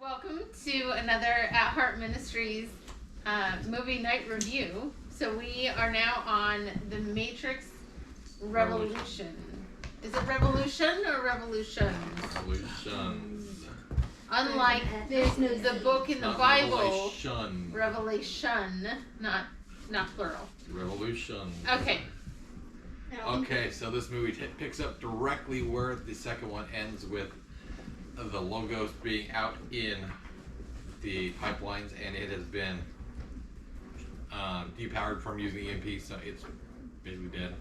Welcome to another At Heart Ministries movie night review. So we are now on The Matrix Revolution. Is it Revolution or Revolutions? Revolutions. Unlike the book in the Bible, Revelation. not plural. Revolution. Okay. Okay, so this movie picks up directly where the second one ends, with the Logos being out in the pipelines, and it has been depowered from using EMP, so it's basically dead.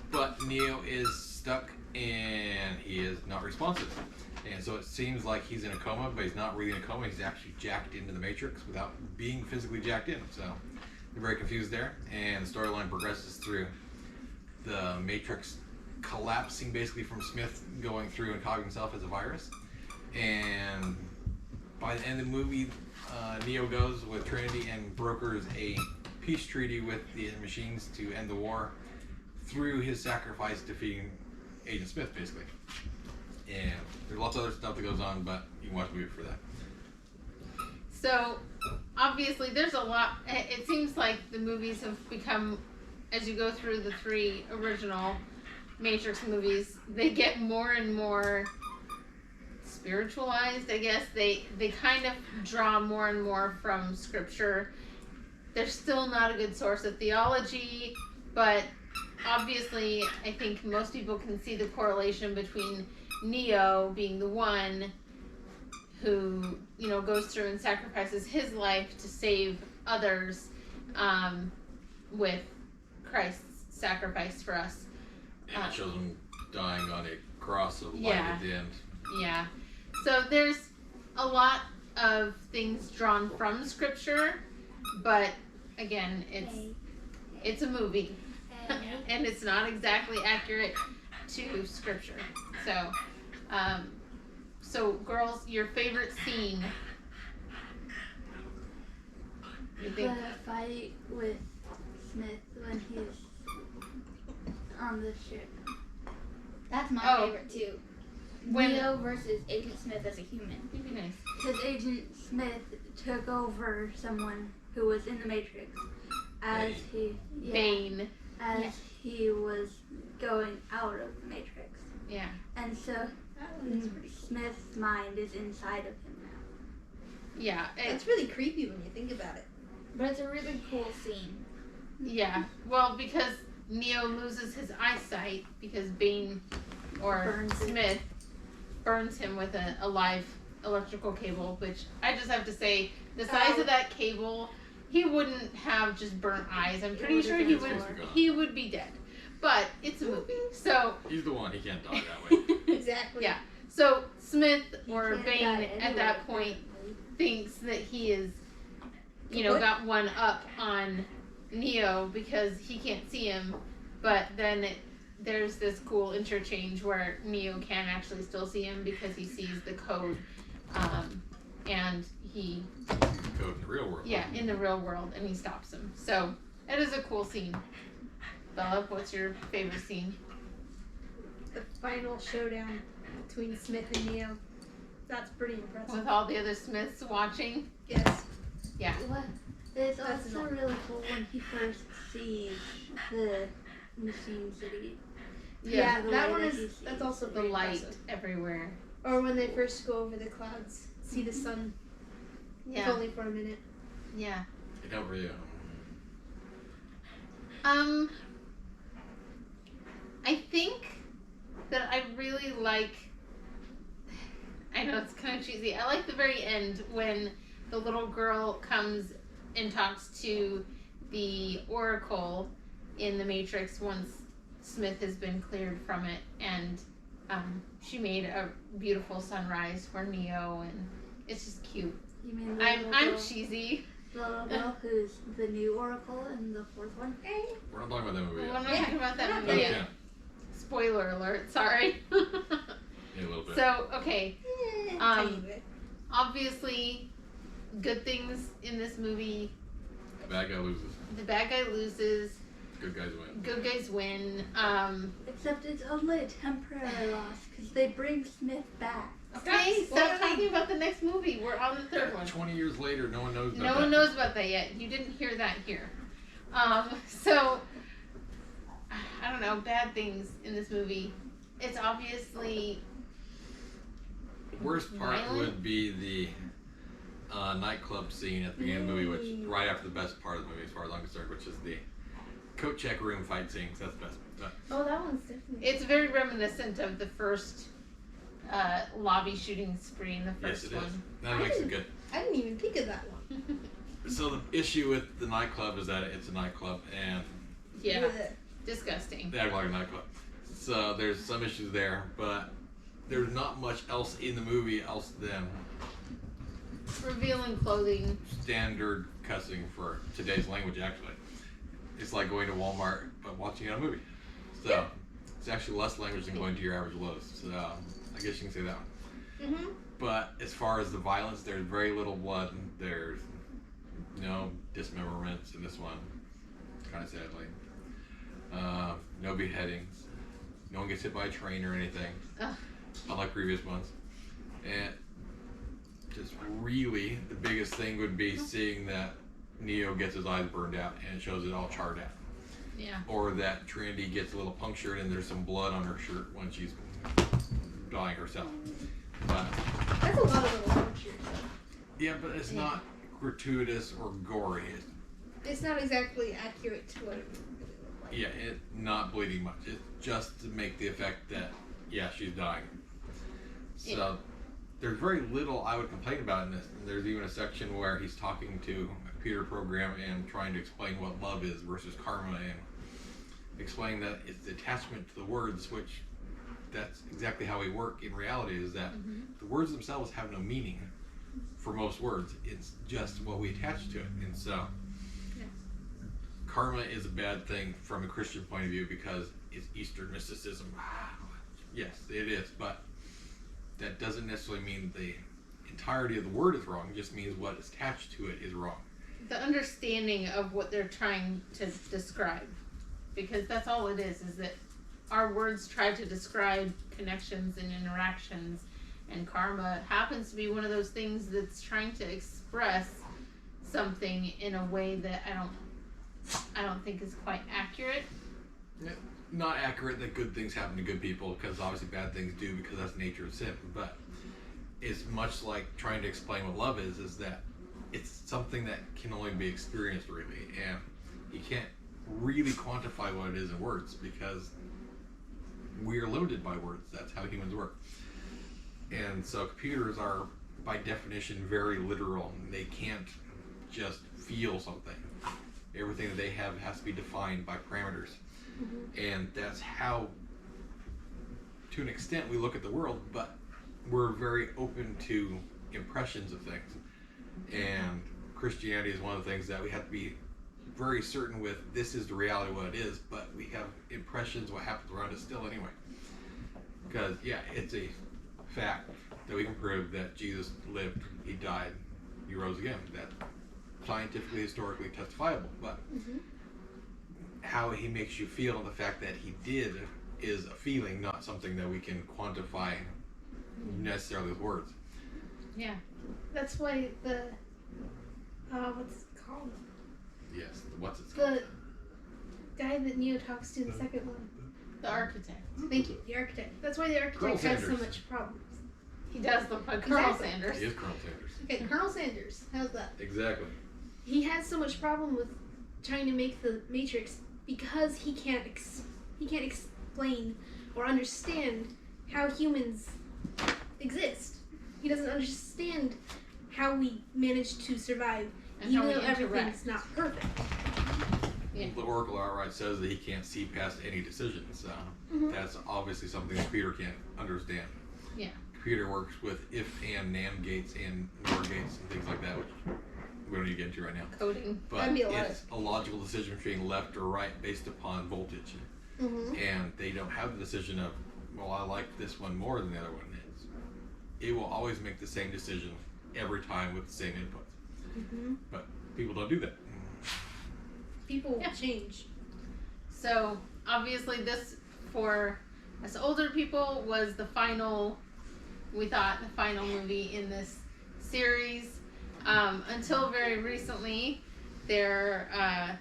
But Neo is stuck and he is not responsive. And so it seems like he's in a coma, but he's not really in a coma. He's actually jacked into the Matrix without being physically jacked in. So they're very confused there. And the storyline progresses through the Matrix collapsing basically from Smith going through and cogging himself as a virus. And by the end of the movie, Neo goes with Trinity and brokers a peace treaty with the machines to end the war through his sacrifice defeating Agent Smith, basically. And there's lots of other stuff that goes on, but you can watch the movie for that. So, obviously, there's a lot. It seems like the movies have become, as you go through the three original Matrix movies, they get more and more spiritualized, I guess. They kind of draw more and more from Scripture. They're still not a good source of theology, but obviously, I think most people can see the correlation between Neo being the one who, goes through and sacrifices his life to save others, with Christ's sacrifice for us. And it shows him dying on a cross of light at the end. Yeah. So there's a lot of things drawn from Scripture, but again, it's a movie, and it's not exactly accurate to Scripture. So girls, your favorite scene? The fight with Smith when he's on the ship. That's my favorite too. When Neo versus Agent Smith as a human. It'd be nice. Because Agent Smith took over someone who was in the Matrix as Bane. he was going out of the Matrix. Yeah. And so Smith's mind is inside of him now. Yeah. It's really creepy when you think about it. But it's a really cool scene. Yeah. Well, because Neo loses his eyesight because Bane or Smith burns him with a live electrical cable, which I just have to say, the size of that cable, he wouldn't have just burnt eyes. I'm pretty sure he would be dead. But it's a movie, so He's the one, he can't die that way. Exactly. yeah. So Smith or can't Bane die at that point thinks that he is, got one up on Neo because he can't see him, but then there's this cool interchange where Neo can actually still see him because he sees the code, and he... Code in the real world. Yeah, in the real world, and he stops him. So, it is a cool scene. Bella, what's your favorite scene? The final showdown between Smith and Neo. That's pretty impressive. With all the other Smiths watching? Yes. Yeah. It's That's also really cool when he first sees the machine city. Yeah, the that way one that is. he sees. That's also The pretty light impressive. everywhere. Or when they first go over the clouds, see the sun. If Yeah. only for a minute. Yeah. Get over you. I think that I really like, I know it's kind of cheesy, I like the very end when the little girl comes and talks to the Oracle in the Matrix once Smith has been cleared from it, and she made a beautiful sunrise for Neo, and it's just cute. You mean the I'm cheesy. The little girl who's the new Oracle in the fourth one? We're not talking about that movie Well, yet. I'm not talking about that Oh, movie you yet. can't. Spoiler alert, sorry. Yeah, a little bit. So, okay, Tiny bit. obviously, good things in this movie. The bad guy loses. The bad guy loses. Good guys win. Good guys win. Except it's only a temporary loss because they bring Smith back. Okay, stop talking about the next movie. We're on the third one. 20 years later, no one knows about No that. one knows about that yet. You didn't hear that here. So, I don't know, bad things in this movie. It's obviously Worst part violent. would be the nightclub scene at the beginning of the movie, which is right after the best part of the movie, as far as I'm concerned, which is the coat check room fight scene. So that's the best. Oh, that one's definitely. It's very reminiscent of the first lobby shooting spree in the Yes, first it is. one. That makes it good. I didn't even think of that one. So the issue with the nightclub is that it's a nightclub and Yeah, With it. disgusting. they act like a nightclub. So there's some issues there, but there's not much else in the movie else than Revealing clothing. standard cussing for today's language. Actually, it's like going to Walmart but watching a movie. So it's actually less language than going to your average Lowe's. So I guess you can say that one. Mm-hmm. But as far as the violence, there's very little blood. There's no dismemberments in this one, kind of sadly. No beheadings. No one gets hit by a train or anything, Ugh. unlike previous ones. And just really, the biggest thing would be seeing that Neo gets his eyes burned out and it shows it all charred out. Yeah. Or that Trinity gets a little punctured and there's some blood on her shirt when she's dying herself. But That's a lot of little pictures. yeah, but it's not gratuitous or gory. It's not exactly accurate to what it really looked like. Yeah, it not bleeding much. It's just to make the effect that she's dying. So Yeah. there's very little I would complain about in this. And there's even a section where he's talking to a computer program and trying to explain what love is versus karma and explain that it's the attachment to the words, which that's exactly how we work in reality, is that the words themselves have no meaning for most words. It's just what we attach to it. And so karma is a bad thing from a Christian point of view because it's Eastern mysticism. Yes, it is, but that doesn't necessarily mean the entirety of the word is wrong. It just means what is attached to it is wrong. The understanding of what they're trying to describe. Because that's all it is that our words try to describe connections and interactions, and karma happens to be one of those things that's trying to express something in a way that I don't think is quite accurate. Not accurate that good things happen to good people, because obviously bad things do, because that's the nature of sin. But it's much like trying to explain what love is that it's something that can only be experienced really, and you can't really quantify what it is in words because we're limited by words. That's how humans work. And so computers are by definition very literal. They can't just feel something. Everything that they have has to be defined by parameters. And that's how, to an extent, we look at the world, but we're very open to impressions of things. And Christianity is one of the things that we have to be very certain with. This is the reality of what it is, but we have impressions what happens around us still anyway. Because it's a fact that we can prove that Jesus lived, he died, he rose again. That's scientifically, historically testifiable. But how he makes you feel and the fact that he did is a feeling, not something that we can quantify necessarily with words. Yeah. That's why the what's it called? Yes, what's it called? The guy that Neo talks to in the second one. The architect. Thank you, the architect. That's why the Colonel architect has so Sanders. much problems. He does look like Colonel Exactly. Sanders. He is Colonel Sanders. Okay, Colonel Sanders. How's that? Exactly. He has so much problem with trying to make the Matrix because he can't explain or understand how humans exist. He doesn't understand how we manage to survive, And how even we though everything's interact. not perfect. Yeah. The Oracle outright says that he can't see past any decision, so that's obviously something the computer can't understand. Yeah. Computer works with if and NAND gates and NOR gates and things like that, which we don't need to get into right now. Coding. But That'd be a lot. it's a logical decision between left or right based upon voltage. And they don't have the decision of, well, I like this one more than the other one. It will always make the same decision every time with the same inputs. But people don't do that. People change. So obviously this, for us older people, was the final we thought, the final movie in this series. Until very recently, the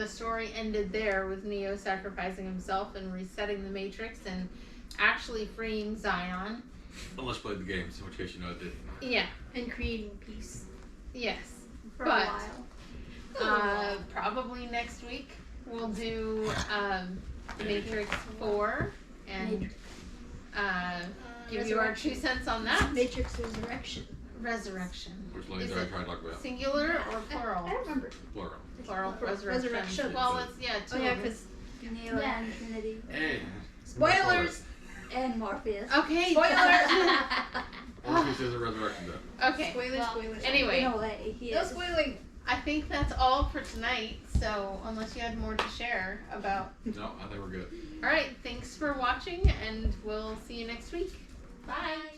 story ended there with Neo sacrificing himself and resetting the Matrix and actually freeing Zion. Unless played the games, in which case you know it did. Yeah. And creating peace. Yes. For But, a while. Probably next week we'll do Matrix 4 and give you our 2 cents on that. Matrix Resurrection. Resurrection. Which lanes Is are I it trying to talk about? singular or plural? I don't remember. Plural. Plural. Resurrection. Resurrection. Well, it's, yeah, 2 Oh yeah, of them. because Neo and Trinity. Hey. spoilers. And Morpheus. Okay. Spoilers. Morpheus is a resurrection though. Okay. Spoilers. Well, Spoilers. Anyway. In a way, he No is. spoiling. I think that's all for tonight. So, unless you had more to share about. No, I think we're good. All right. Thanks for watching, and we'll see you next week. Bye.